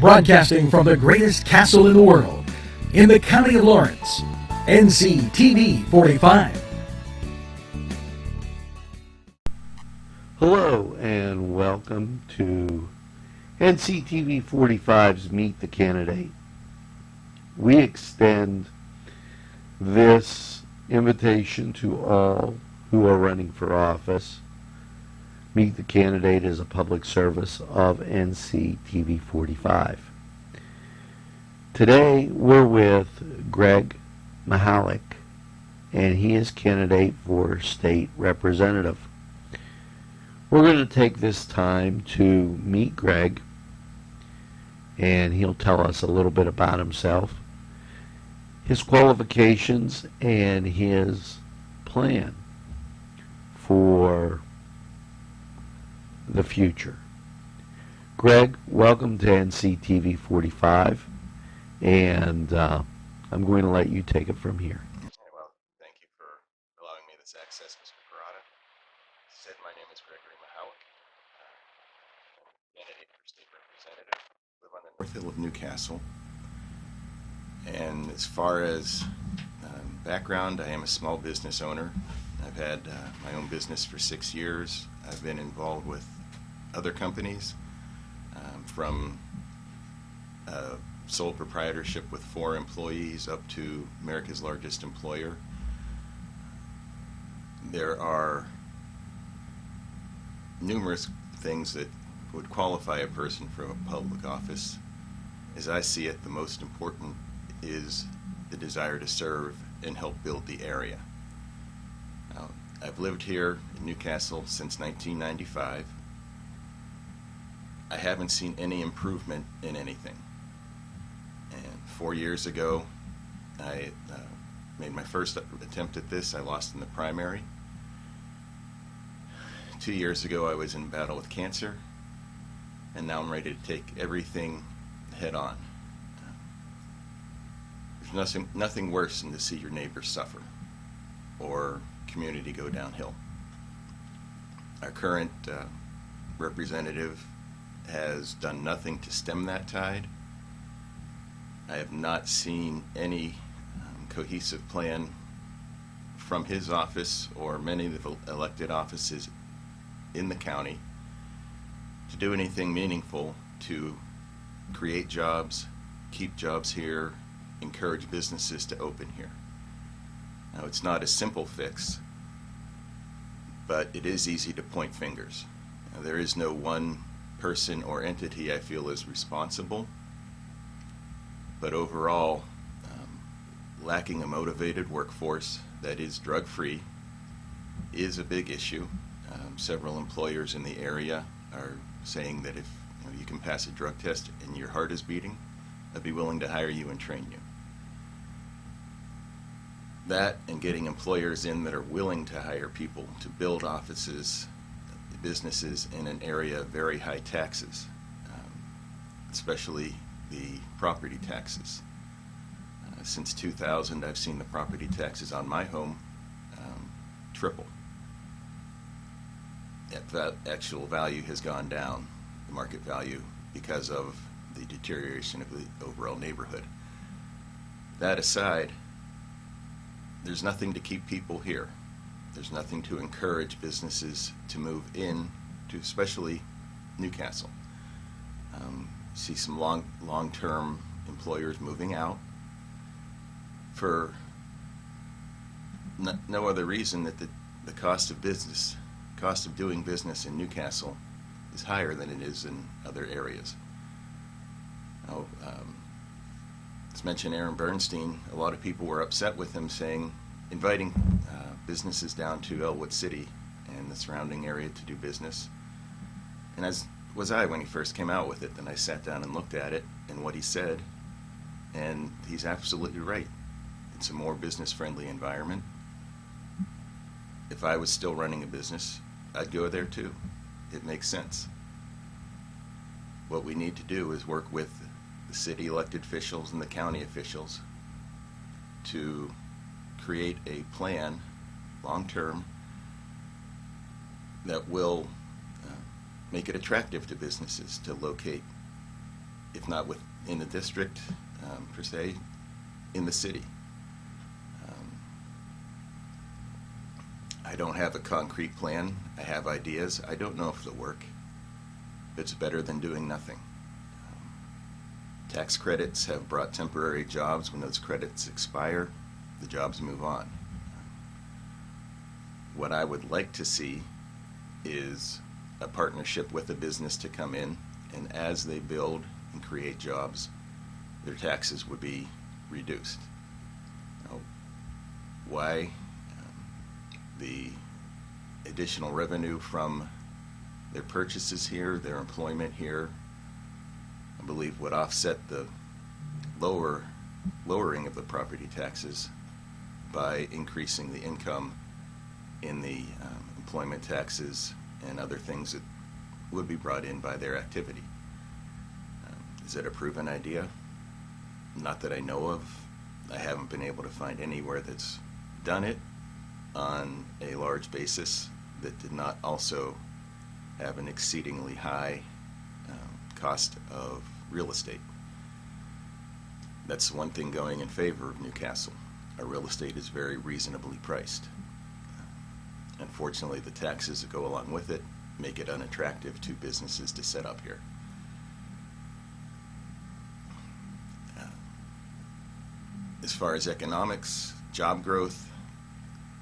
Broadcasting from the greatest castle in the world, in the county of Lawrence, NCTV45. Hello and welcome to NCTV45's Meet the Candidate. We extend this invitation to all who are running for office. Meet the Candidate is a public service of NCTV45. Today we're with Greg Michalek, and he is candidate for state representative. We're going to take this time to meet Greg, and he'll tell us a little bit about himself, his qualifications, and his plan for the future. Greg, welcome to NCTV45, and I'm going to let you take it from here. Well, thank you for allowing me this access, Mr. Parada. Said my name is Gregory Michalek, candidate for state representative. Live on the North Hill of Newcastle. And as far as background, I am a small business owner. I've had my own business for 6 years. I've been involved with other companies, from sole proprietorship with 4 employees up to America's largest employer. There are numerous things that would qualify a person for a public office. As I see it, the most important is the desire to serve and help build the area. Now, I've lived here in Newcastle since 1995. I haven't seen any improvement in anything. And 4 years ago, I made my first attempt at this. I lost in the primary. 2 years ago, I was in battle with cancer, and now I'm ready to take everything head on. There's nothing worse than to see your neighbors suffer or community go downhill. Our current representative has done nothing to stem that tide. I have not seen any cohesive plan from his office or many of the elected offices in the county to do anything meaningful to create jobs, keep jobs here, encourage businesses to open here. Now, it's not a simple fix, but it is easy to point fingers. Now, there is no one person or entity I feel is responsible, but overall, lacking a motivated workforce that is drug-free is a big issue. Several employers in the area are saying that if you can pass a drug test and your heart is beating, I'd be willing to hire you and train you. That and getting employers in that are willing to hire people to build offices, businesses in an area of very high taxes, especially the property taxes. Since 2000, I've seen the property taxes on my home triple. That actual value has gone down, the market value, because of the deterioration of the overall neighborhood. That aside, there's nothing to keep people here. There's nothing to encourage businesses to move in to, especially Newcastle. See some long-term employers moving out for no other reason that the cost of doing business in Newcastle is higher than it is in other areas. Now, as mentioned, Aaron Bernstein, a lot of people were upset with him inviting businesses down to Elwood City and the surrounding area to do business. And as was I when he first came out with it, then I sat down and looked at it and what he said, and he's absolutely right. It's a more business-friendly environment. If I was still running a business, I'd go there too. It makes sense. What we need to do is work with the city elected officials and the county officials to create a plan, long-term, that will make it attractive to businesses to locate if not within the district, per se, in the city. I don't have a concrete plan. I have ideas. I don't know if they'll work. It's better than doing nothing. Tax credits have brought temporary jobs. When those credits expire, the jobs move on. What I would like to see is a partnership with a business to come in, and as they build and create jobs, their taxes would be reduced. Now, why? The additional revenue from their purchases here, their employment here, I believe would offset the lowering of the property taxes by increasing the income in the employment taxes and other things that would be brought in by their activity. Is it a proven idea? Not that I know of. I haven't been able to find anywhere that's done it on a large basis that did not also have an exceedingly high cost of real estate. That's one thing going in favor of Newcastle. Our real estate is very reasonably priced. Unfortunately, the taxes that go along with it make it unattractive to businesses to set up here. As far as economics, job growth,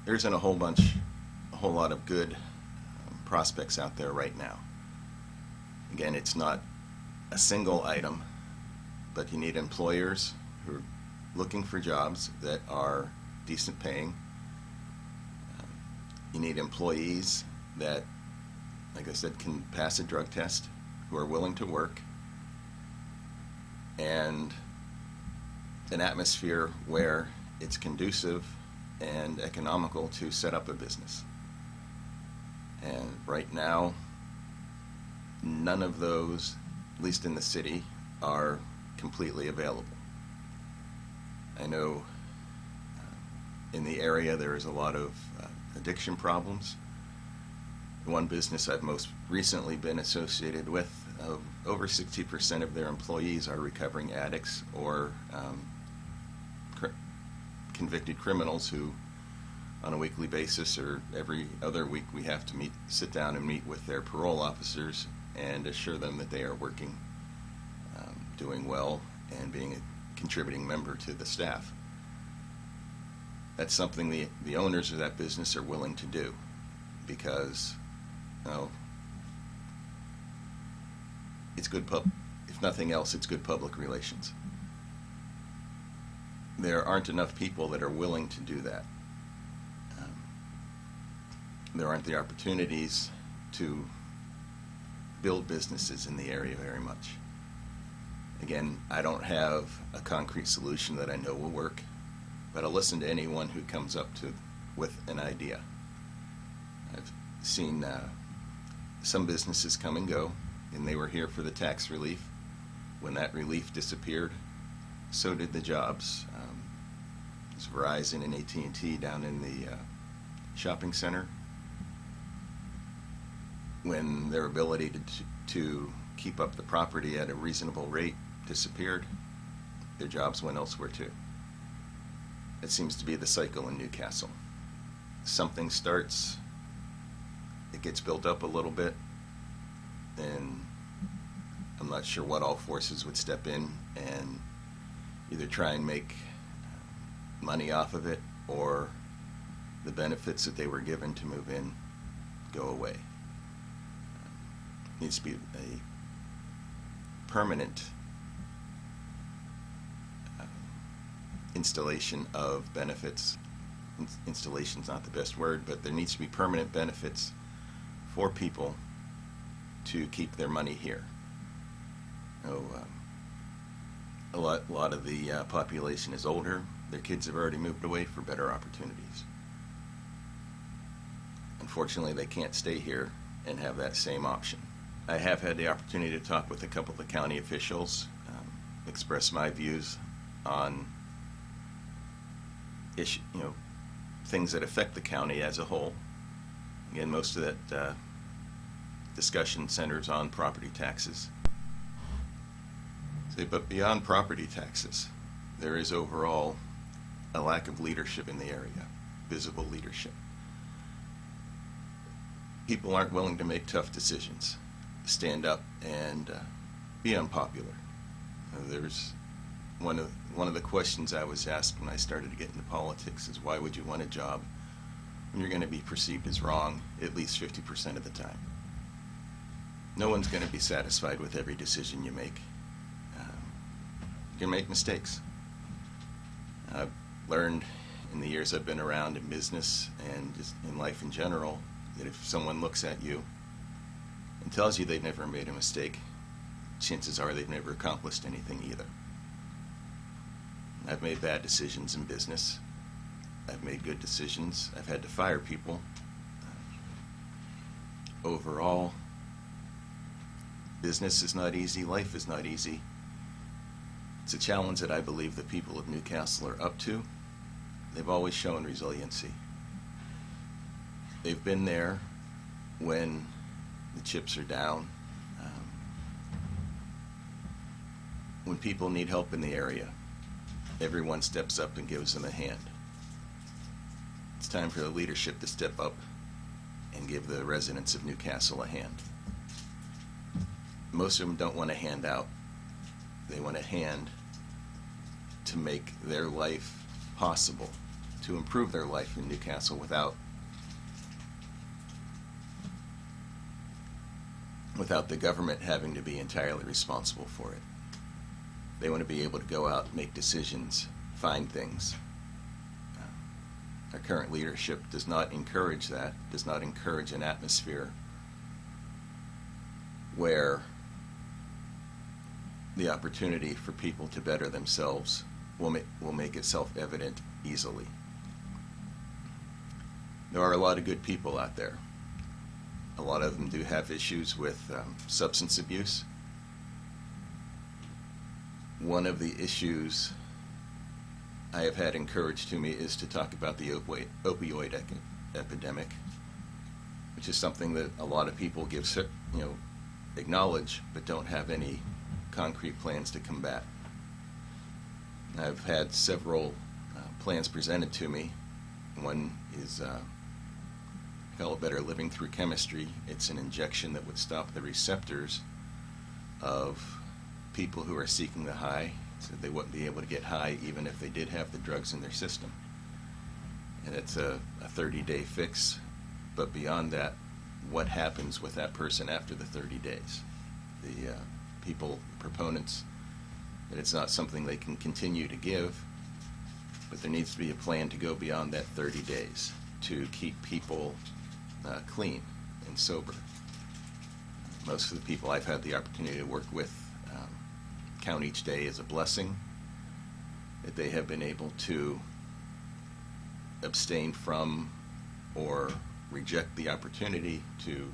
there isn't a whole lot of good prospects out there right now. Again, it's not a single item, but you need employers who are looking for jobs that are decent paying. You need employees that, like I said, can pass a drug test, who are willing to work, and an atmosphere where it's conducive and economical to set up a business. And right now, none of those, at least in the city, are completely available. I know in the area there is a lot of addiction problems. One business I've most recently been associated with, over 60% of their employees are recovering addicts or convicted criminals who, on a weekly basis or every other week, we have to sit down and meet with their parole officers and assure them that they are working, doing well, and being a contributing member to the staff. That's something the owners of that business are willing to do because, it's good if nothing else, it's good public relations. There aren't enough people that are willing to do that. There aren't the opportunities to build businesses in the area very much. Again, I don't have a concrete solution that I know will work, but I'll listen to anyone who comes up with an idea. I've seen some businesses come and go, and they were here for the tax relief. When that relief disappeared, so did the jobs. There's Verizon and AT&T down in the shopping center. When their ability to keep up the property at a reasonable rate disappeared, their jobs went elsewhere too. It seems to be the cycle in Newcastle. Something starts, it gets built up a little bit, and I'm not sure what all forces would step in and either try and make money off of it, or the benefits that they were given to move in go away. Needs to be a permanent installation of benefits. Installation's not the best word, but there needs to be permanent benefits for people to keep their money here. A lot of the population is older. Their kids have already moved away for better opportunities. Unfortunately, they can't stay here and have that same option. I have had the opportunity to talk with a couple of the county officials, express my views on things that affect the county as a whole. Again, most of that discussion centers on property taxes. But beyond property taxes, there is overall a lack of leadership in the area, visible leadership. People aren't willing to make tough decisions, stand up and be unpopular. There's one of the questions I was asked when I started to get into politics is, why would you want a job when you're going to be perceived as wrong at least 50% of the time? No one's going to be satisfied with every decision you make. You can make mistakes. I've learned in the years I've been around in business and just in life in general that if someone looks at you and tells you they've never made a mistake, chances are they've never accomplished anything either. I've made bad decisions in business. I've made good decisions. I've had to fire people. Overall, business is not easy. Life is not easy. It's a challenge that I believe the people of Newcastle are up to. They've always shown resiliency. They've been there when the chips are down, when people need help in the area. Everyone steps up and gives them a hand. It's time for the leadership to step up and give the residents of Newcastle a hand. Most of them don't want a handout. They want a hand to make their life possible, to improve their life in Newcastle without the government having to be entirely responsible for it. They want to be able to go out, make decisions, find things. Our current leadership does not encourage that, does not encourage an atmosphere where the opportunity for people to better themselves will make itself evident easily. There are a lot of good people out there. A lot of them do have issues with substance abuse. One of the issues I have had encouraged to me is to talk about the opioid epidemic, which is something that a lot of people acknowledge, but don't have any concrete plans to combat. I've had several plans presented to me. One is I call it Better Living Through Chemistry. It's an injection that would stop the receptors of people who are seeking the high, so they wouldn't be able to get high even if they did have the drugs in their system. And it's a 30-day fix, but beyond that, what happens with that person after the 30 days? The proponents, that it's not something they can continue to give, but there needs to be a plan to go beyond that 30 days to keep people clean and sober. Most of the people I've had the opportunity to work with count each day as a blessing that they have been able to abstain from or reject the opportunity to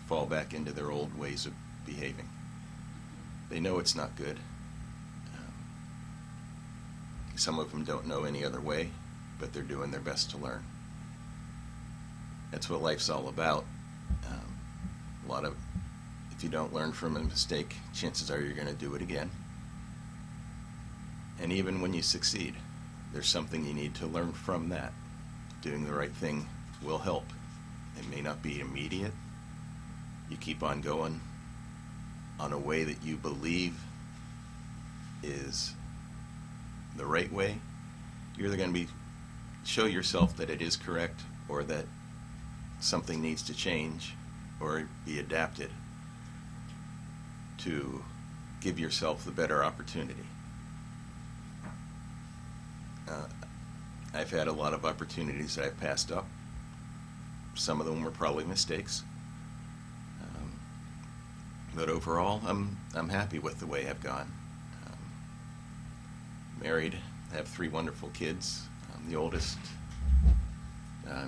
fall back into their old ways of behaving. They know it's not good. Some of them don't know any other way, but they're doing their best to learn. That's what life's all about. If you don't learn from a mistake, chances are you're going to do it again. And even when you succeed, there's something you need to learn from that. Doing the right thing will help. It may not be immediate. You keep on going on a way that you believe is the right way. You're either going to show yourself that it is correct, or that something needs to change or be adapted to give yourself the better opportunity. I've had a lot of opportunities that I've passed up. Some of them were probably mistakes. But overall, I'm happy with the way I've gone. Married, I have 3 wonderful kids. The oldest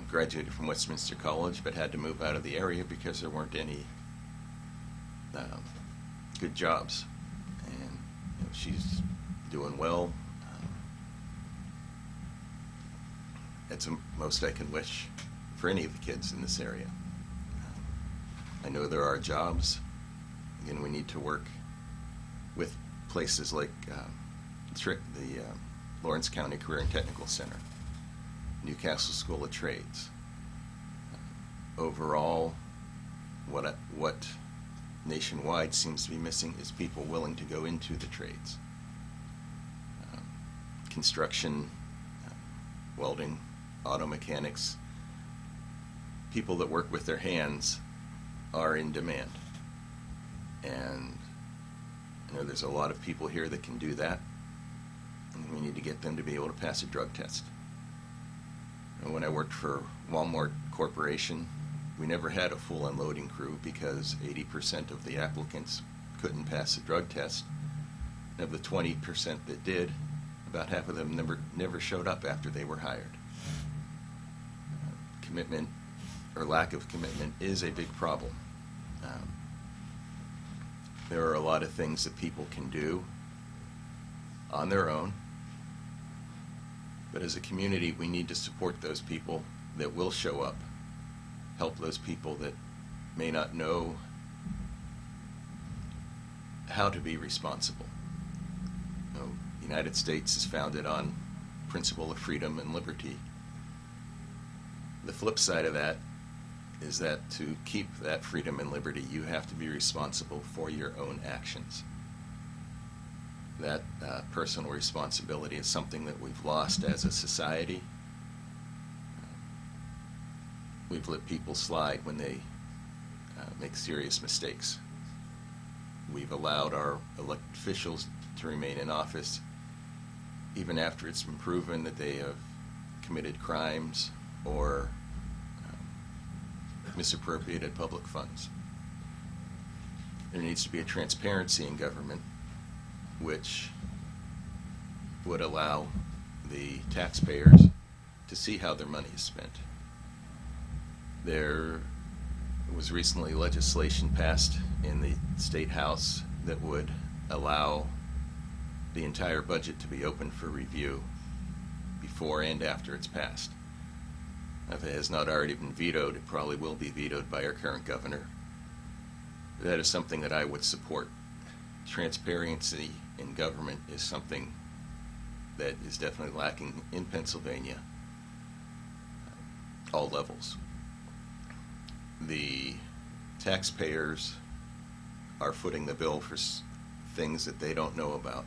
graduated from Westminster College, but had to move out of the area because there weren't any good jobs. And she's doing well. That's the most I can wish for any of the kids in this area. I know there are jobs. Again, we need to work with places like the Lawrence County Career and Technical Center, Newcastle School of Trades. Overall, what nationwide seems to be missing is people willing to go into the trades. Construction, welding, auto mechanics, people that work with their hands are in demand. And there's a lot of people here that can do that, and we need to get them to be able to pass a drug test. And when I worked for Walmart Corporation, we never had a full unloading crew because 80% of the applicants couldn't pass a drug test. And of the 20% that did, about half of them never showed up after they were hired. Commitment or lack of commitment is a big problem. There are a lot of things that people can do on their own, but as a community, we need to support those people that will show up, help those people that may not know how to be responsible. The United States is founded on principle of freedom and liberty. The flip side of that is that to keep that freedom and liberty, you have to be responsible for your own actions. That personal responsibility is something that we've lost as a society. We've let people slide when they make serious mistakes. We've allowed our elected officials to remain in office even after it's been proven that they have committed crimes or misappropriated public funds. There needs to be a transparency in government which would allow the taxpayers to see how their money is spent. There was recently legislation passed in the State House that would allow the entire budget to be open for review before and after it's passed. If it has not already been vetoed, it probably will be vetoed by our current governor. That is something that I would support. Transparency in government is something that is definitely lacking in Pennsylvania, all levels. The taxpayers are footing the bill for things that they don't know about.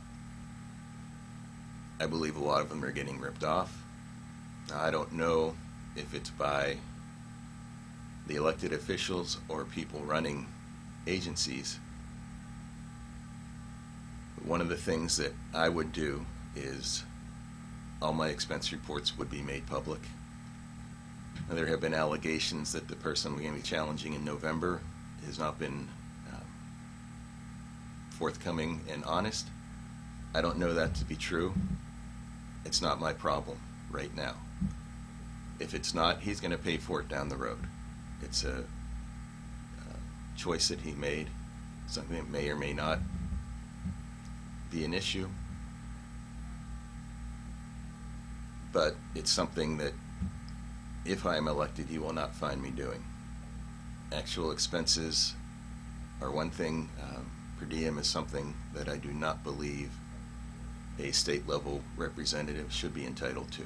I believe a lot of them are getting ripped off. Now, I don't know if it's by the elected officials or people running agencies. One of the things that I would do is all my expense reports would be made public. Now, there have been allegations that the person we're going to be challenging in November has not been forthcoming and honest. I don't know that to be true. It's not my problem right now. If it's not, he's going to pay for it down the road. It's a choice that he made, something that may or may not be an issue. But it's something that, if I am elected, he will not find me doing. Actual expenses are one thing. Per diem is something that I do not believe a state-level representative should be entitled to.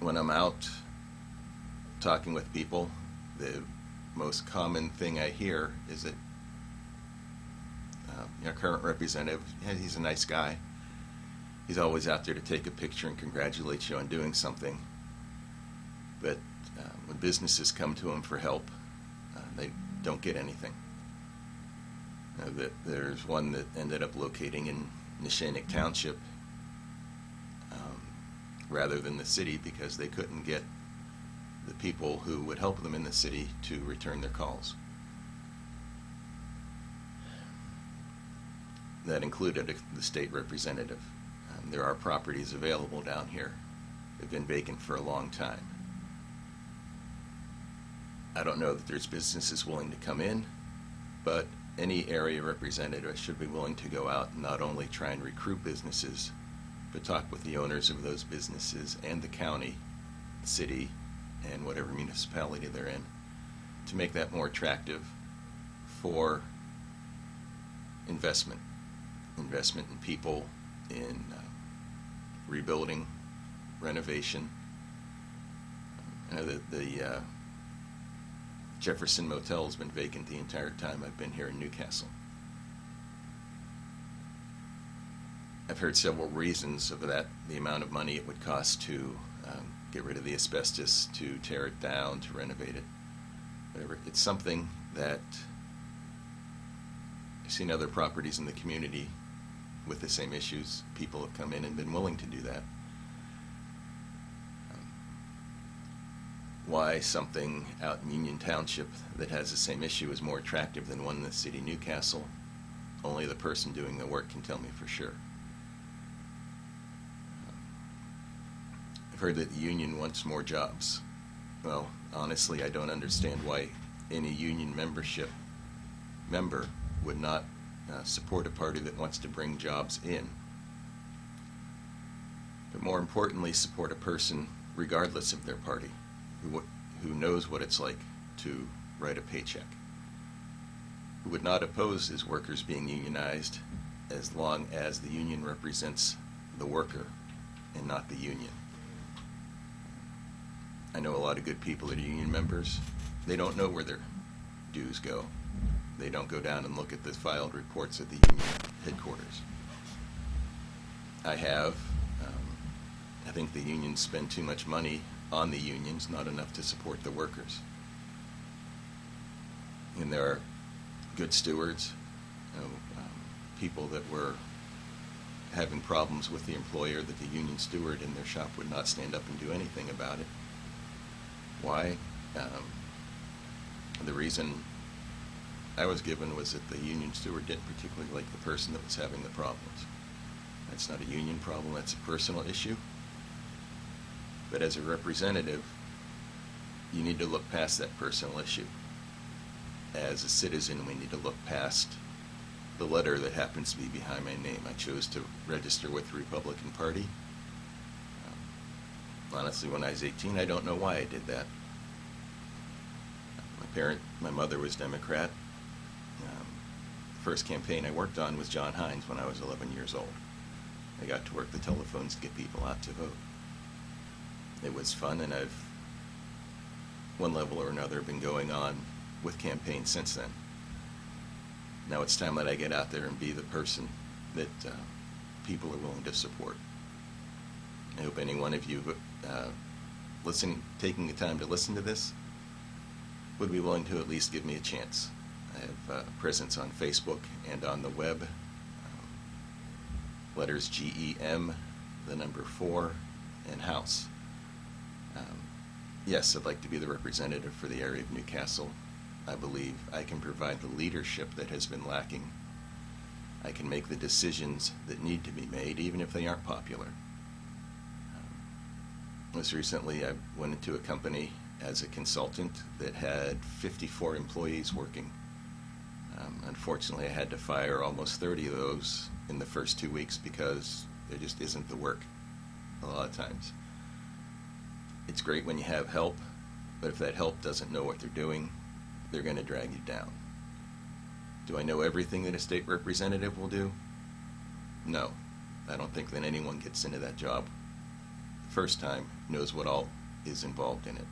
When I'm out talking with people, the most common thing I hear is that our current representative, he's a nice guy. He's always out there to take a picture and congratulate you on doing something. But when businesses come to him for help, they don't get anything. There's one that ended up locating in Michalek Township rather than the city because they couldn't get the people who would help them in the city to return their calls. That included the state representative. There are properties available down here. They've been vacant for a long time. I don't know that there's businesses willing to come in, but any area representative should be willing to go out and not only try and recruit businesses, but talk with the owners of those businesses and the county, the city, and whatever municipality they're in to make that more attractive for investment in people, in rebuilding, renovation. I know that the Jefferson Motel has been vacant the entire time I've been here in Newcastle. I've heard several reasons of that, the amount of money it would cost to get rid of the asbestos, to tear it down, to renovate it, whatever. It's something that I've seen other properties in the community with the same issues. People have come in and been willing to do that. Why something out in Union Township that has the same issue is more attractive than one in the city of Newcastle, only the person doing the work can tell me for sure. I've heard that the union wants more jobs. Well, honestly, I don't understand why any union member would not support a party that wants to bring jobs in. But more importantly, support a person regardless of their party, who knows what it's like to write a paycheck, who would not oppose his workers being unionized as long as the union represents the worker and not the union. I know a lot of good people that are union members. They don't know where their dues go. They don't go down and look at the filed reports at the union headquarters. I have. I think the unions spend too much money on the unions, not enough to support the workers. And there are good stewards, people that were having problems with the employer that the union steward in their shop would not stand up and do anything about it. Why? The reason I was given was that the union steward didn't particularly like the person that was having the problems. That's not a union problem, that's a personal issue. But as a representative, you need to look past that personal issue. As a citizen, we need to look past the letter that happens to be behind my name. I chose to register with the Republican Party. Honestly, when I was 18, I don't know why I did that. My mother was Democrat. The first campaign I worked on was John Hines when I was 11 years old. I got to work the telephones to get people out to vote. It was fun, and I've, one level or another, been going on with campaigns since then. Now it's time that I get out there and be the person that people are willing to support. I hope any one of you taking the time to listen to this would be willing to at least give me a chance. I have a presence on Facebook and on the web. Letters GEM, the number 4, and House. Yes, I'd like to be the representative for the area of Newcastle. I believe I can provide the leadership that has been lacking. I can make the decisions that need to be made, even if they aren't popular. Most recently, I went into a company as a consultant that had 54 employees working. Unfortunately, I had to fire almost 30 of those in the first 2 weeks because there just isn't the work a lot of times. It's great when you have help, but if that help doesn't know what they're doing, they're going to drag you down. Do I know everything that a state representative will do? No. I don't think that anyone gets into that job the first time knows what all is involved in it.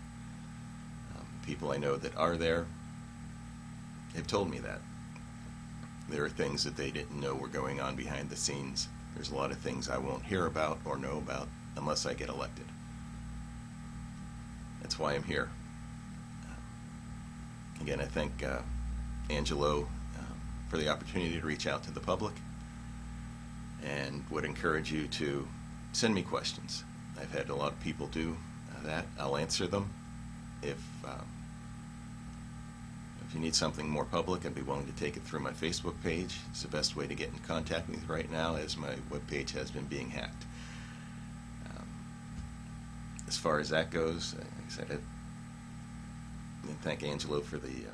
People I know that are there have told me that. There are things that they didn't know were going on behind the scenes. There's a lot of things I won't hear about or know about unless I get elected. That's why I'm here. Again, I thank Angelo for the opportunity to reach out to the public, and would encourage you to send me questions. I've had a lot of people do that. I'll answer them. If you need something more public, I'd be willing to take it through my Facebook page. It's the best way to get in contact with me right now, as my webpage has been being hacked. As far as that goes, like I said, and thank Angelo for the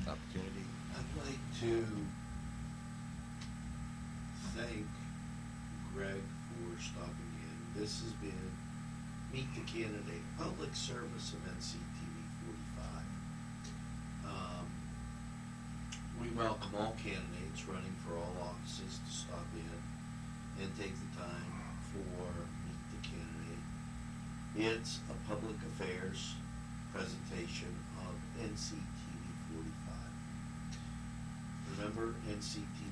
opportunity. I'd like to thank Greg for stopping in. This has been Meet the Candidate, public service of NCTV45. We welcome all candidates running for all offices to stop in and take the time for Meet the Candidate. It's a public affairs presentation of NCTV45. Remember, NCTV